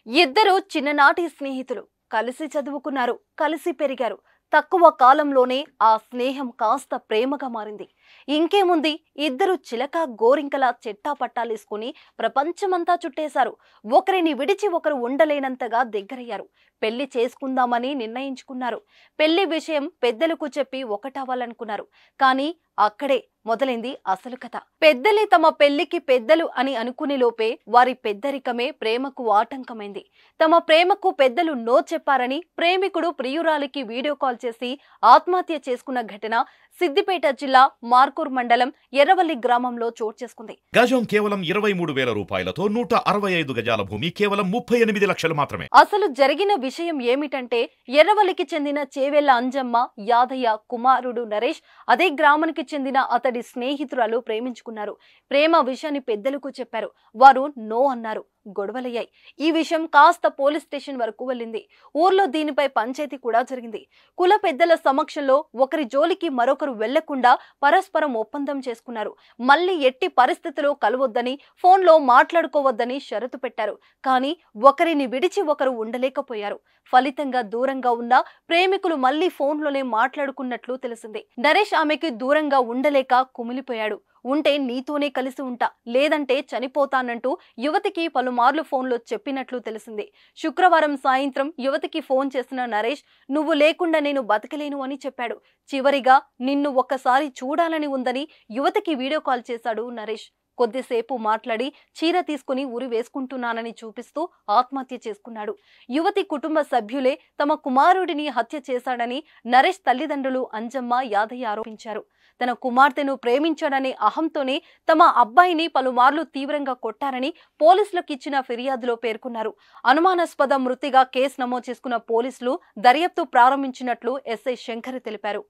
ఇద్దరు చిన్ననాటి స్నేహితులు కలిసి చదువుకున్నారు, కలిసి పెరిగారు. తక్కువ కాలంలోనే ఆ స్నేహం కాస్త ప్రేమగా మారింది. ఇంకేముంది, ఇద్దరు చిలక గోరింకలా చెట్టా పట్టాలేసుకుని ప్రపంచమంతా చుట్టేశారు. ఒకరిని విడిచి ఒకరు ఉండలేనంతగా దగ్గరయ్యారు. పెళ్లి చేసుకుందామని నిర్ణయించుకున్నారు. పెళ్లి విషయం పెద్దలకు చెప్పి ఒకటవ్వాలనుకున్నారు. కానీ అక్కడే మొదలైంది అసలు కథ. పెద్దలే తమ పెళ్లికి పెద్దలు అని అనుకునే లోపే వారి పెద్దరికమే ప్రేమకు ఆటంకమైంది. తమ ప్రేమకు పెద్దలు నో చెప్పారని ప్రేమికుడు ప్రియురాలికి వీడియో కాల్ చేసి ఆత్మహత్య చేసుకున్న ఘటన సిద్దిపేట జిల్లా మార్కూర్ మండలం ఎర్రవల్లి గ్రామంలో చోటు చేసుకుంది. గజం కేవలం 23,000 రూపాయలతో 165 గజాల భూమి కేవలం 38 లక్షలు మాత్రమే. అసలు జరిగిన విషయం ఏమిటంటే, ఎర్రవల్లికి చెందిన చేవెళ్ల అంజమ్మ యాదయ్య కుమారుడు నరేష్ అదే గ్రామానికి చెందిన అతడి స్నేహితురాలు ప్రేమించుకున్నారు. ప్రేమ విషయాన్ని పెద్దలకు చెప్పారు. వారు నో అన్నారు. గొడవలయ్యాయి. ఈ విషయం కాస్త పోలీస్ స్టేషన్ వరకు వెళ్ళింది. ఊర్లో దీనిపై పంచాయతీ కూడా జరిగింది. కుల పెద్దల సమక్షంలో ఒకరి జోలికి మరొకరు వెళ్లకుండా పరస్పరం ఒప్పందం చేసుకున్నారు. మళ్ళీ ఎట్టి పరిస్థితిలో కలవొద్దని, ఫోన్లో మాట్లాడుకోవద్దని షరతు పెట్టారు. కానీ ఒకరిని విడిచి ఒకరు ఉండలేకపోయారు. ఫలితంగా దూరంగా ఉన్న ప్రేమికులు మళ్లీ ఫోన్లోనే మాట్లాడుకున్నట్లు తెలిసింది. నరేష్ ఆమెకి దూరంగా ఉండలేక కుమిలిపోయాడు. ఉంటే నీతోనే కలిసి ఉంటా, లేదంటే చనిపోతానంటూ యువతికి పలుమార్లు ఫోన్లో చెప్పినట్లు తెలిసింది. శుక్రవారం సాయంత్రం యువతికి ఫోన్ చేసిన నరేష్, నువ్వు లేకుండా నేను బతకలేను అని చెప్పాడు. చివరిగా నిన్ను ఒక్కసారి చూడాలని ఉందని యువతికి వీడియో కాల్ చేశాడు నరేష్. కొద్దిసేపు మాట్లాడి చీర తీసుకుని ఉరి వేసుకుంటున్నానని చూపిస్తూ ఆత్మహత్య చేసుకున్నాడు. యువతి కుటుంబ సభ్యులే తమ కుమారుడిని హత్య చేశాడని నరేష్ తల్లిదండ్రులు అంజమ్మ యాదయ్య ఆరోపించారు. తన కుమార్తెను ప్రేమించాడనే అహంతోనే తమ అబ్బాయిని పలుమార్లు తీవ్రంగా కొట్టారని పోలీసులకు ఇచ్చిన ఫిర్యాదులో పేర్కొన్నారు. అనుమానాస్పద మృతిగా కేసు నమోదు చేసుకున్న పోలీసులు దర్యాప్తు ప్రారంభించినట్లు ఎస్ఐ శంకర్ తెలిపారు.